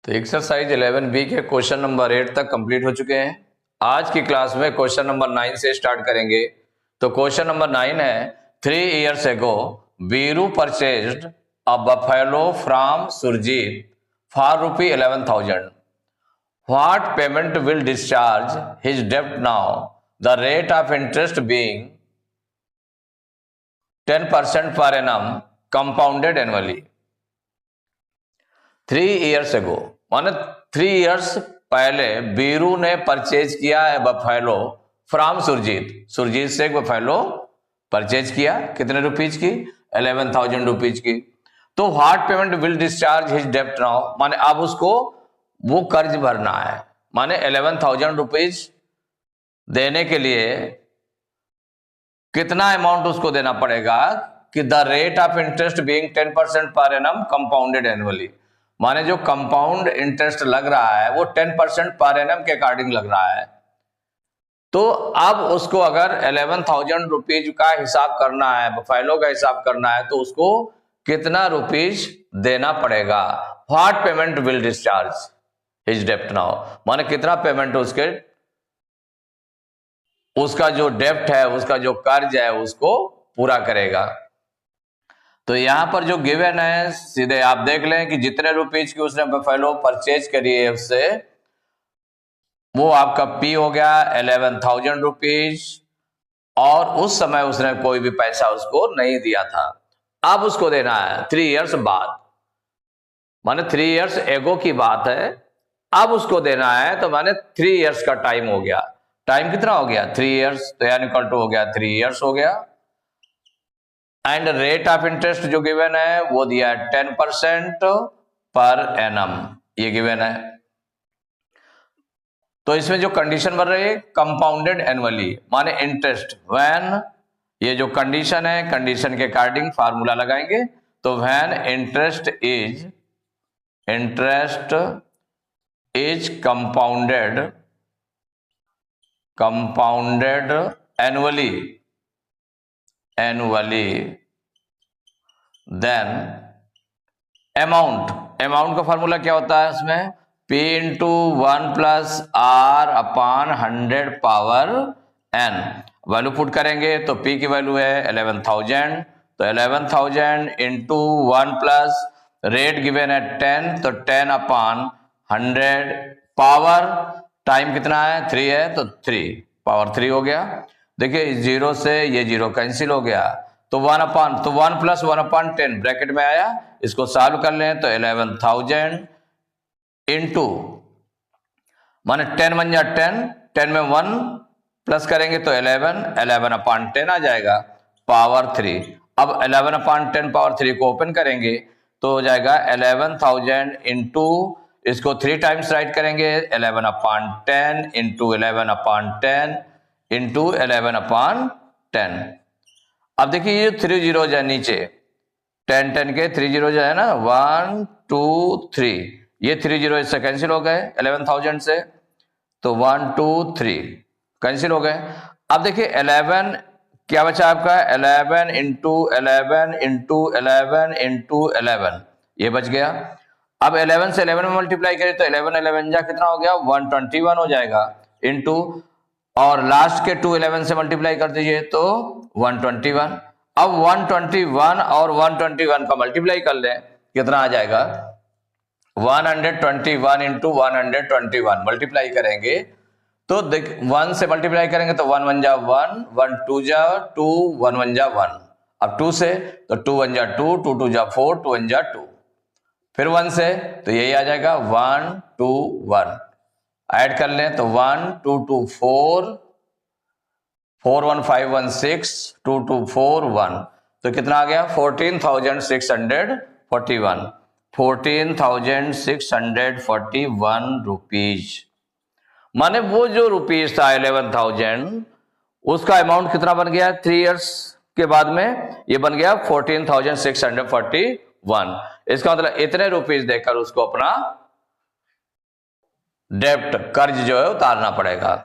तो exercise 11B के question number 8 तक कंप्लीट हो चुके हैं। आज की क्लास में क्वेश्चन नंबर 9 से स्टार्ट करेंगे। तो क्वेश्चन नंबर 9 है 3 years ago Biru purchased a buffalo from Surjit for rupee 11,000। What payment will discharge his डेब्ट now, the rate of interest being 10% per annum compounded annually। 3 years ago माने 3 years पहले बीरू ने purchase किया है बफेलो फ्रॉम सुरजीत। सुरजीत से एक buffalo purchase किया, कितने रुपीज की? 11,000 रुपीज की। तो what payment will discharge his डेब्ट नाउ, माने अब उसको वो कर्ज भरना है। माने 11,000 रुपीज देने के लिए कितना अमाउंट उसको देना पड़ेगा कि the rate of interest being 10% per annum compounded annually, माने जो कंपाउंड इंटरेस्ट लग रहा है वो 10% पर एनम के अकॉर्डिंग लग रहा है। तो अब उसको अगर 11,000 रुपीज का हिसाब करना है, बफेलो का हिसाब करना है, तो उसको कितना रुपीज देना पड़ेगा। What payment will discharge his डेब्ट नाउ, माने कितना पेमेंट उसका जो डेब्ट है, उसका जो कर्ज है, उसको पूरा करेगा। तो यहां पर जो गिवन है सीधे आप देख लें कि जितने रुपीज की उसने बफेलो परचेज करी है उससे, वो आपका पी हो गया 11,000 रुपीज, और उस समय उसने कोई भी पैसा उसको नहीं दिया था। अब उसको देना है 3 years बाद, माने 3 years एगो की बात है, अब उसको देना है। तो माने 3 years का टाइम हो गया। टाइम कितना हो गया? 3 years, तो यानी इक्वल टू हो गया 3 years हो गया। एंड रेट ऑफ इंटरेस्ट जो गिवन है वो दिया है 10% पर एनम, ये गिवन है। तो इसमें जो कंडीशन बन रही है कंपाउंडेड एनुअली, माने इंटरेस्ट व्हेन, ये जो कंडीशन है कंडीशन के अकॉर्डिंग फार्मूला लगाएंगे। तो when interest is compounded annually then amount का फॉर्मूला क्या होता है उसमें? P into 1 plus R upon 100 power n। Value put करेंगे तो P की वैल्यू है 11,000, तो 11,000 इंटू 1 प्लस रेट गिवन है 10, तो 10 अपॉन 100 पावर टाइम कितना है? 3 है, तो 3 पावर 3 हो गया। देखिए जीरो से ये जीरो कैंसिल हो गया, तो 1 प्लस 1 अपॉन 10 ब्रैकेट में आया। इसको सॉल्व कर लें तो 11,000 इंटू माने 10 बन जा 10, 10 में 1 प्लस करेंगे तो 11 अपॉन 10 आ जाएगा पावर 3। अब 11 अपॉन 10 पावर 3 को ओपन करेंगे तो हो जाएगा 11,000 इंटू, इसको 3 टाइम्स राइट करेंगे 11 upon 10 into 11 upon 10 into 11 upon 10। अब देखिए ये 3 जीरो है नीचे, 10 के 3 जीरो है ना, 1 2 3, ये 3 जीरो इससे कैंसिल हो गए 11,000 से, तो 1 2 3 कैंसिल हो गए। अब देखिए 11 क्या बचा आपका? 11 इंटू 11 इंटू 11 इंटू 11, ये बच गया। अब 11 से 11 में मल्टीप्लाई करें तो 11 जा कितना हो गया? 121 हो जाएगा, इंटू और लास्ट के 2 11 से मल्टीप्लाई कर दीजिए तो 121। अब 121 और 121 का मल्टीप्लाई कर लें, कितना आ जाएगा? 121 इंटू 121 मल्टीप्लाई करेंगे तो देख 1 से मल्टीप्लाई करेंगे तो 1 1 जा 1, 1 2 जा 2, 1 1 जा 1। अब 2 से तो 2 1 जा 2, 2 2 जा 4, 2 1 जा 2। फिर 1 से तो यही आ जाएगा 1 2 1, ऐड कर लें तो 1 2 2 4, 4 1 5 1 6, 2 2 4 1, तो कितना आ गया? 14,641, 14,641 रुपीज। माने वो जो रुपीज था 11,000, उसका अमाउंट कितना बन गया 3 इयर्स के बाद में? ये बन गया 14,641। इसका मतलब इतने रुपीज देकर उसको अपना डेब्ट कर्ज जो है उतारना पड़ेगा।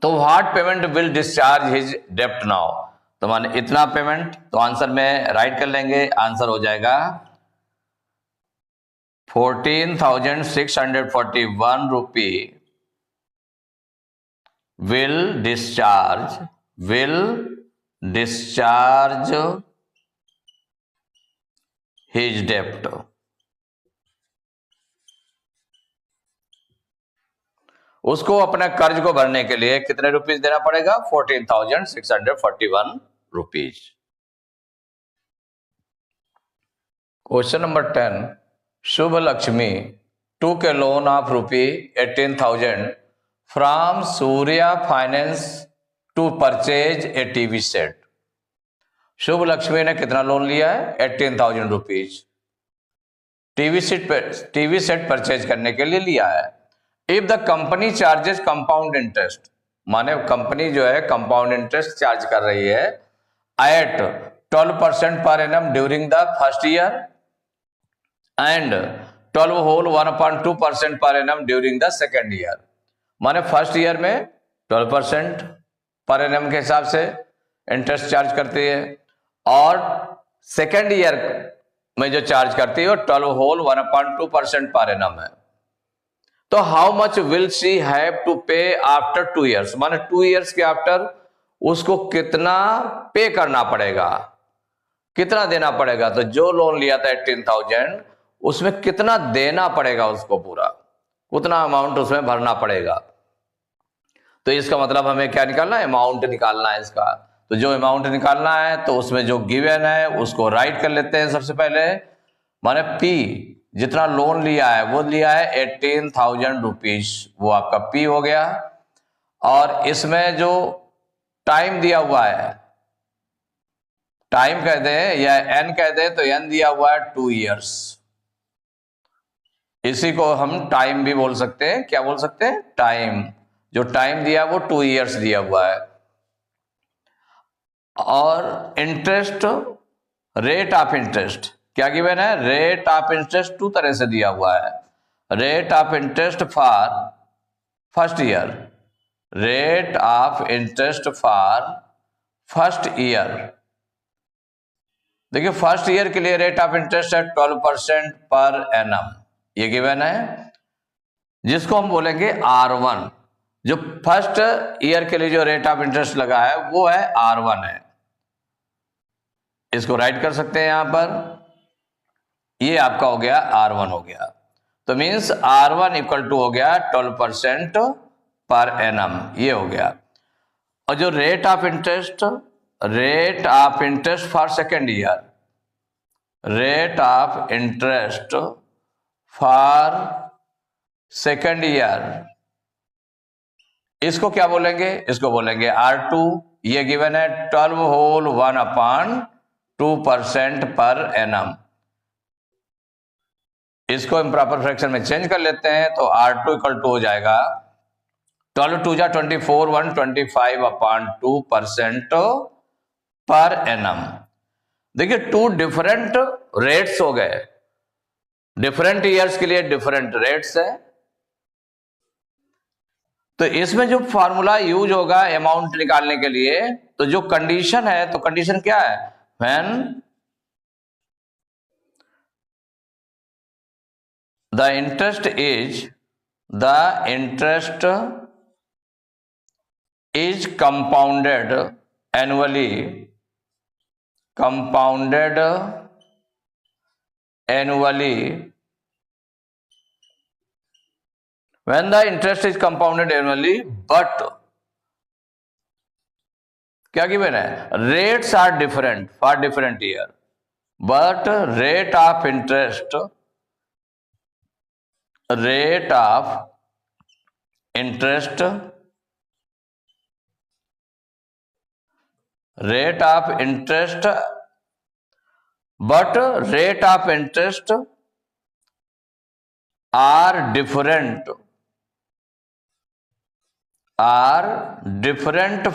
तो what payment will discharge his डेब्ट नाउ, तो माने इतना पेमेंट, तो आंसर में राइट कर लेंगे। आंसर हो जाएगा 14,641 rupee will discharge his debt. उसको अपने कर्ज को भरने के लिए कितने रुपीज देना पड़ेगा? 14,641 rupees. Question number 10, Shubh Lakshmi took a loan of ₹18,000 from Surya Finance to purchase a TV set. शुभ लक्ष्मी ने कितना लोन लिया है? 18,000 रुपीज टीवी सेट परचेज करने के लिए लिया है। If the company charges compound interest, माने कंपनी जो है कंपाउंड इंटरेस्ट चार्ज कर रही है एट 12% पर annum during the first year and 12.1/2% पर annum during the second year. माने फर्स्ट ईयर में 12% पर एनम के हिसाब से इंटरेस्ट चार्ज करती है और सेकेंड ईयर में जो चार्ज करती है वो 12.1/2% पर एनम है। तो how much will she have to pay after 2 years, माने 2 years के आफ्टर उसको कितना पे करना पड़ेगा, कितना देना पड़ेगा? तो जो लोन लिया था 18,000 उसमें कितना देना पड़ेगा उसको, पूरा उतना अमाउंट उसमें भरना पड़ेगा। तो इसका मतलब हमें क्या निकालना है? अमाउंट निकालना है इसका। तो जो अमाउंट निकालना है तो उसमें जो गिवन है उसको राइट कर लेते हैं सबसे पहले। माने पी जितना लोन लिया है वो लिया है 18,000 रुपीज, वो आपका पी हो गया। और इसमें जो टाइम दिया हुआ है, टाइम कह दे या एन कह दे तो एन दिया हुआ है 2 years। इसी को हम टाइम भी बोल सकते हैं। क्या बोल सकते हैं? टाइम। जो टाइम दिया वो 2 years दिया हुआ है। और इंटरेस्ट, रेट ऑफ इंटरेस्ट क्या गिवन है? रेट ऑफ इंटरेस्ट 2 तरह से दिया हुआ है। Rate of interest for first year, rate of interest for first year. देखिए फर्स्ट ईयर के लिए रेट ऑफ इंटरेस्ट है 12% पर एनम, ये गिवन है, जिसको हम बोलेंगे R1। जो फर्स्ट ईयर के लिए जो रेट ऑफ इंटरेस्ट लगा है वो है R1 है। इसको राइट कर सकते हैं यहां पर, ये आपका हो गया R1 हो गया। तो मींस R1 इक्वल टू हो गया 12% पर एनम, ये हो गया। और जो rate of interest for second year, rate of interest for second year, इसको क्या बोलेंगे? इसको बोलेंगे R2। ये गिवन है 12/1/2% पर एनम। इसको इम्प्रॉपर फ्रैक्शन में चेंज कर लेते हैं तो R2 इक्वल टू हो जाएगा 12×2 = 24 125/2% पर एनम। देखिए 2 डिफरेंट रेट्स हो गए, डिफरेंट ईयर्स के लिए डिफरेंट रेट्स है। तो इसमें जो फॉर्मूला यूज होगा अमाउंट निकालने के लिए, तो जो कंडीशन है, तो कंडीशन क्या है? When the interest is compounded annually, when the interest is compounded annually, but क्या गिवन है? rates are different for different year, but rate of interest are different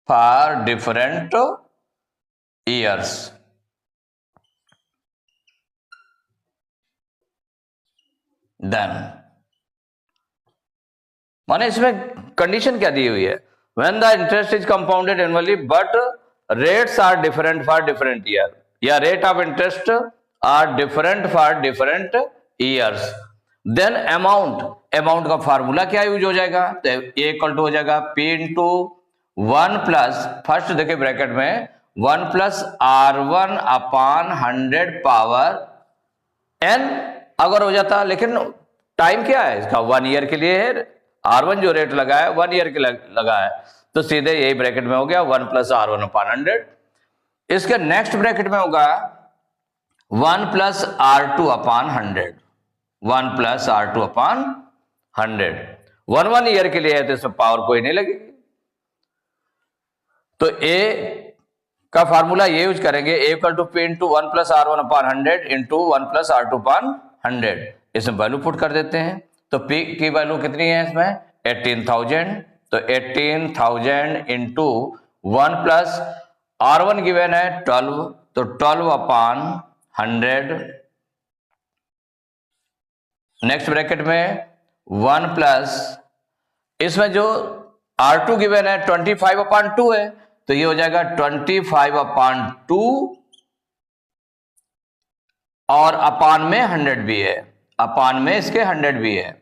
for different years, then माने इसमें condition क्या दी हुई है? When the interest is compounded annually but rates are different for different year, या rate of interest are different for different years. Then amount का formula क्या use हो जाएगा, तो ए इक्वल टू हो जाएगा P इंटू 1 प्लस, फर्स्ट देखिए bracket में 1 plus R1 upon 100 power n अगर हो जाता, लेकिन टाइम क्या है इसका 1 ईयर के लिए है, R1 जो रेट लगा है 1 ईयर के लगा है, तो सीधे यही ब्रैकेट में हो गया 1 प्लस R1 अपान 100। इसके नेक्स्ट ब्रैकेट में होगा 1 plus R2 upon 100, 1 plus R2 upon 100। 1 year के लिए है तो इसमें पावर कोई नहीं लगेगी, तो ए का फार्मूला ये यूज करेंगे, A equal to P into 1 plus R1 upon 100 into 1 plus R2 upon 100। इसमें वैल्यू पुट कर देते हैं, तो P की वैल्यू कितनी है इसमें 18,000, तो 18,000 इंटू 1 प्लस R1 गिवन है 12, तो 12 अपान 100। नेक्स्ट ब्रैकेट में 1 प्लस, इसमें जो R2 गिवन है 25 अपान 2 है, तो ये हो जाएगा 25 अपान 2 और अपान में 100 भी है, अपान में इसके 100 भी है।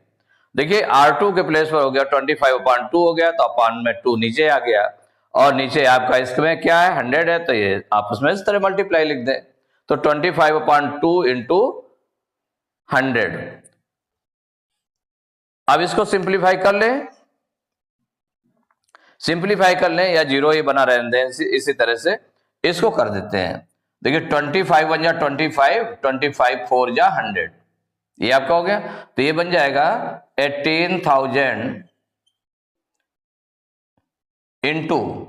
देखिए R2 के प्लेस पर हो गया 25 अपान 2 हो गया, तो अपान में 2 नीचे आ गया, और नीचे आपका इसमें क्या है 100 है, तो ये आपस में इस तरह मल्टीप्लाई लिख दें, तो 25 अपान 2 इंटू 100। अब इसको सिंप्लीफाई कर लें, सिंप्लीफाई कर लें या जीरो ही बना रहने दें, इसी तरह से इसको कर देते हैं। देखिए 25 बन जा 25, 25 4 जा 100, ये आपका हो गया, तो ये बन जाएगा 18,000 इंटू,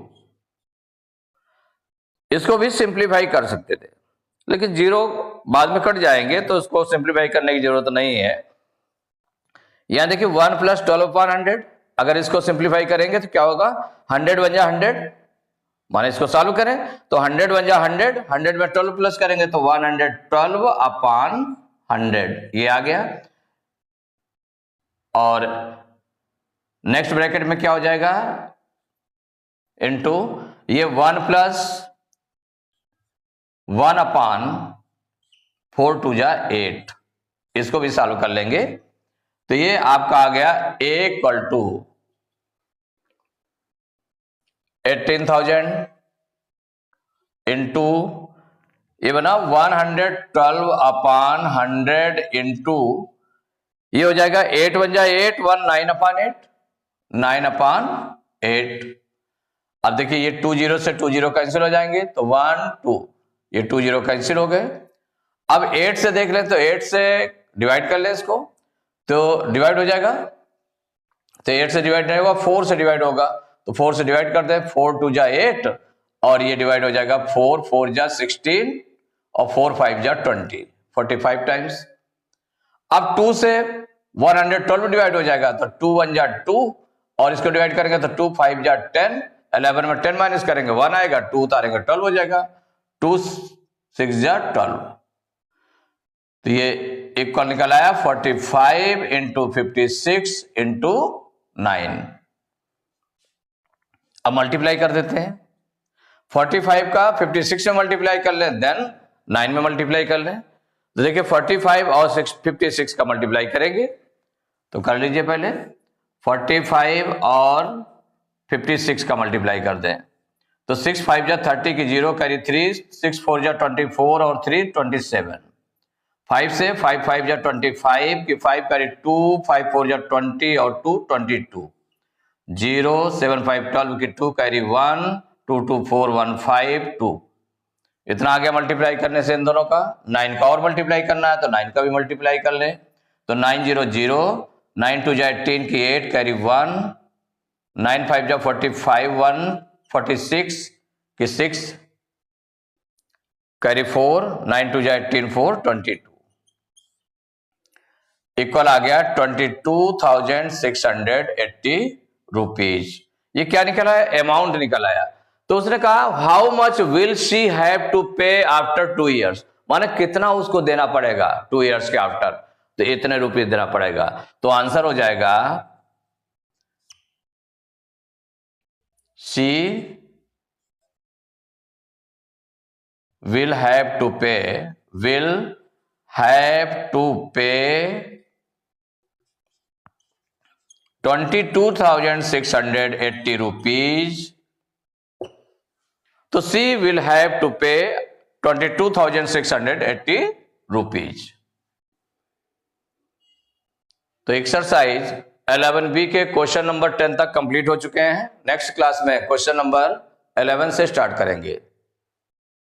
इसको भी सिंप्लीफाई कर सकते थे, लेकिन जीरो बाद में कट जाएंगे तो उसको सिंप्लीफाई करने की जरूरत नहीं है। यहां देखिए 1 प्लस 12 अपान 100, अगर इसको सिंप्लीफाई करेंगे तो क्या होगा 100 बन जा 100, माने इसको सॉल्व करें तो 100 बन जा 100, 100 में 12 प्लस करेंगे तो 112 अपान 100, ये आ गया। और नेक्स्ट ब्रैकेट में क्या हो जाएगा इनटू ये 1 प्लस 1 अपान 4 2 जा 8, इसको भी सॉल्व कर लेंगे, तो ये आपका आ गया A इक्वल टू 18,000 इंटू ये बना 112 अपान 100 इंटू ये हो जाएगा 8 बन जाए 8 1 9 अपान 8, 9 अपान 8। अब देखिए ये 2 0 से 2 0 कैंसिल हो जाएंगे, तो 1 2, ये 2 0 कैंसिल हो गए। अब 8 से देख लें तो 8 से डिवाइड कर ले इसको, तो डिवाइड हो जाएगा, तो 8 से डिवाइड नहीं होगा 4 से डिवाइड होगा, तो 4 से डिवाइड करते हैं, 4 2 जा 8 और ये डिवाइड हो जाएगा 4 4 जा 16 और 4 5 जा 20, 45 टाइम्स। अब 2 से 112 डिवाइड हो जाएगा, तो 2 1 जा 2 और इसको डिवाइड करेंगे तो 2 5 जा 10, 11 में 10 माइनस करेंगे 1 आएगा, 2 उतारेंगे 12 हो जाएगा, 2 6 जा 12, तो ये इक्वल निकल आया 45 इंटू 56 इंटू 9। अब मल्टीप्लाई कर देते हैं, 45 का 56 में मल्टीप्लाई कर लें, देन 9 में मल्टीप्लाई कर लें, तो देखिए 45 और 56 का मल्टीप्लाई करेंगे, तो कर लीजिए पहले 45 और 56 का मल्टीप्लाई कर दें, तो 6 5 जा 30 की 0 करी 3, 6 4 जा 24 और 3 27, 5 से 5 5 जा 25 की 5 करी 2, 5 4 जा 20 और 2 22, 0 7 5 12 की 2 कैरी 1, 2 2 4 1 5 2, इतना आ गया मल्टीप्लाई करने से इन दोनों का। 9 का और मल्टीप्लाई करना है तो 9 का भी मल्टीप्लाई कर ले, तो 9 0 0, 9 2 जा 18 की 8 कैरी 1, 9 5 जा 45 1 46 की 6 कैरी 4, 9 2 जा 18 4 22, इक्वल आ गया 22,680 रुपीज। ये क्या निकला है, अमाउंट निकल आया। तो उसने कहा how much will she have to pay after 2 years, माने कितना उसको देना पड़ेगा 2 ईयर्स के आफ्टर, तो इतने रुपये देना पड़ेगा। तो आंसर हो जाएगा शी विल हैव टू पे, विल हैव टू पे 22,680 rupees. तो सी विल हैव टू पे 22,680 rupees. तो एक्सरसाइज 11B के क्वेश्चन नंबर 10 तक कंप्लीट हो चुके हैं। नेक्स्ट क्लास में क्वेश्चन नंबर 11 से स्टार्ट करेंगे।